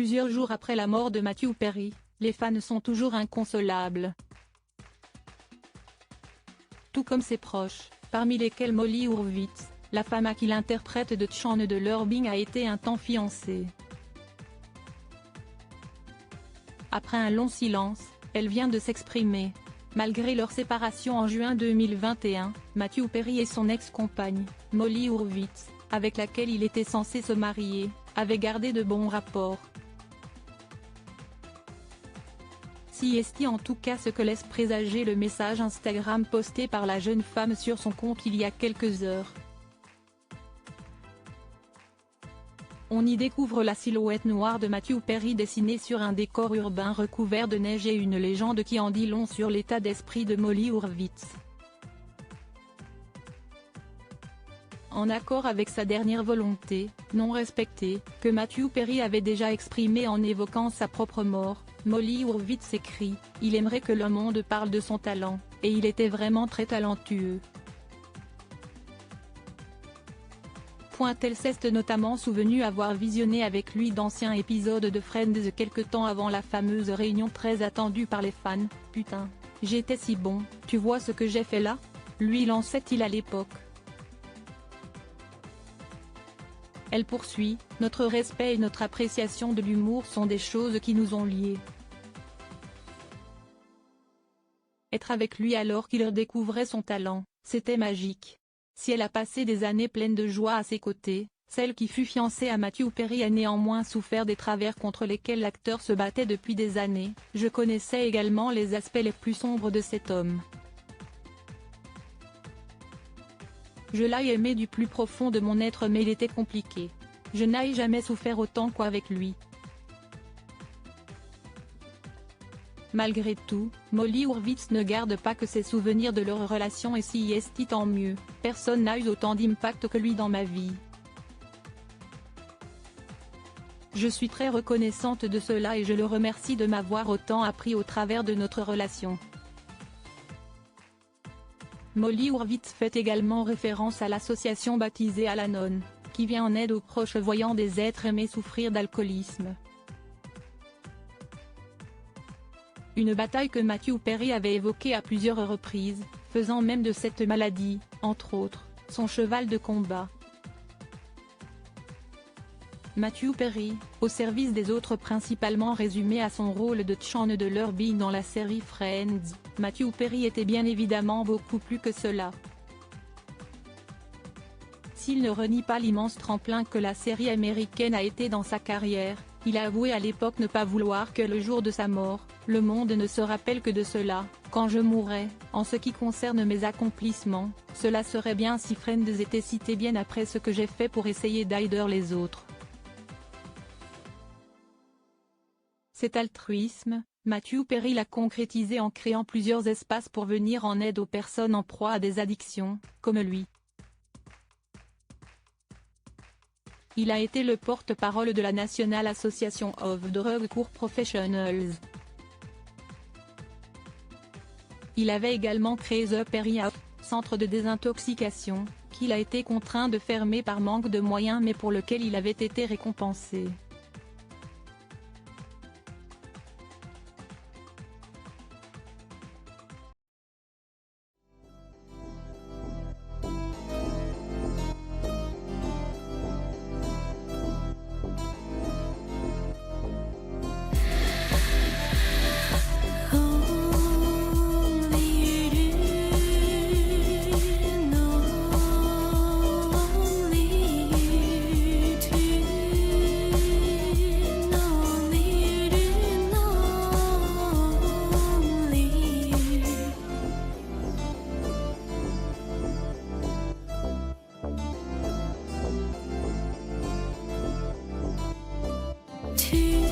Plusieurs jours après la mort de Matthew Perry, les fans sont toujours inconsolables. Tout comme ses proches, parmi lesquels Molly Hurwitz, la femme à qui l'interprète de Chan de l'Urbing a été un temps fiancée. Après un long silence, elle vient de s'exprimer. Malgré leur séparation en juin 2021, Matthew Perry et son ex-compagne, Molly Hurwitz, avec laquelle il était censé se marier, avaient gardé de bons rapports. Si est en tout cas ce que laisse présager le message Instagram posté par la jeune femme sur son compte il y a quelques heures. On y découvre la silhouette noire de Matthew Perry dessinée sur un décor urbain recouvert de neige et une légende qui en dit long sur l'état d'esprit de Molly Hurwitz. En accord avec sa dernière volonté, non respectée, que Matthew Perry avait déjà exprimée en évoquant sa propre mort, Molly Hurwitz écrit « Il aimerait que le monde parle de son talent, et il était vraiment très talentueux ». Elle s'est notamment souvenue avoir visionné avec lui d'anciens épisodes de Friends quelque temps avant la fameuse réunion très attendue par les fans. « Putain, j'étais si bon, tu vois ce que j'ai fait là ?» lui lançait-il à l'époque. Elle poursuit, « Notre respect et notre appréciation de l'humour sont des choses qui nous ont liés. Être avec lui alors qu'il redécouvrait son talent, c'était magique. Si elle a passé des années pleines de joie à ses côtés, celle qui fut fiancée à Matthew Perry a néanmoins souffert des travers contre lesquels l'acteur se battait depuis des années. Je connaissais également les aspects les plus sombres de cet homme. Je l'ai aimé du plus profond de mon être mais il était compliqué. Je n'ai jamais souffert autant qu'avec lui. » Malgré tout, Molly Hurwitz ne garde pas que ses souvenirs de leur relation et si est tant mieux, personne n'a eu autant d'impact que lui dans ma vie. Je suis très reconnaissante de cela et je le remercie de m'avoir autant appris au travers de notre relation. Molly Hurwitz fait également référence à l'association baptisée Al-Anon, qui vient en aide aux proches voyant des êtres aimés souffrir d'alcoolisme. Une bataille que Matthew Perry avait évoquée à plusieurs reprises, faisant même de cette maladie, entre autres, son cheval de combat. Matthew Perry, au service des autres principalement résumé à son rôle de Chan de l'Urbing dans la série Friends, Matthew Perry était bien évidemment beaucoup plus que cela. S'il ne renie pas l'immense tremplin que la série américaine a été dans sa carrière, il a avoué à l'époque ne pas vouloir que le jour de sa mort, le monde ne se rappelle que de cela. Quand je mourrai, en ce qui concerne mes accomplissements, cela serait bien si Friends était cité bien après ce que j'ai fait pour essayer d'aider les autres. Cet altruisme, Matthew Perry l'a concrétisé en créant plusieurs espaces pour venir en aide aux personnes en proie à des addictions, comme lui. Il a été le porte-parole de la National Association of Drug Cure Professionals. Il avait également créé The Perry House, centre de désintoxication, qu'il a été contraint de fermer par manque de moyens mais pour lequel il avait été récompensé. To